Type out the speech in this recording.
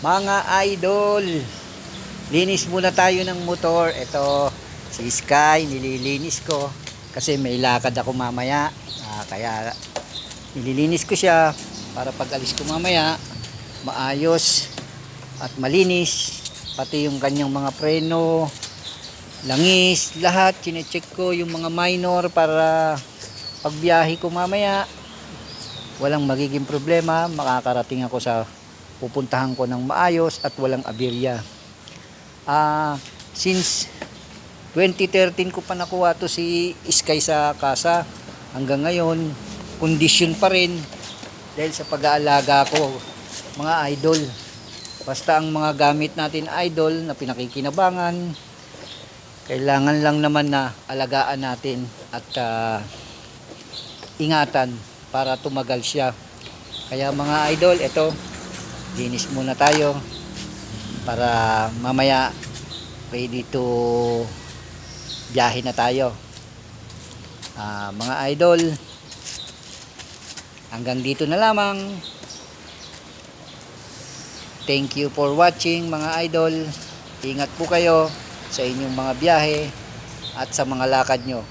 Mga idol, linis muna tayo ng motor. Ito, si Sky, nililinis ko kasi may lakad ako mamaya. Kaya nililinis ko siya para pag alis ko mamaya maayos at malinis. Pati yung kanyang mga preno, langis, lahat chinecheck ko, yung mga minor, para pagbiyahe ko mamaya walang magiging problema, makakarating ako sa pupuntahan ko ng maayos at walang aberya. Since 2013 ko pa nakuha to si Sky sa kasa, hanggang ngayon kondisyon pa rin dahil sa pag-aalaga ko, mga idol. Basta ang mga gamit natin, idol, na pinakikinabangan, kailangan lang naman na alagaan natin at ingatan para tumagal siya. Kaya mga idol, ito, linis muna tayo para mamaya ready to biyahe na tayo. Mga idol, hanggang dito na lamang. Thank you for watching mga idol. Ingat po kayo sa inyong mga biyahe at sa mga lakad nyo.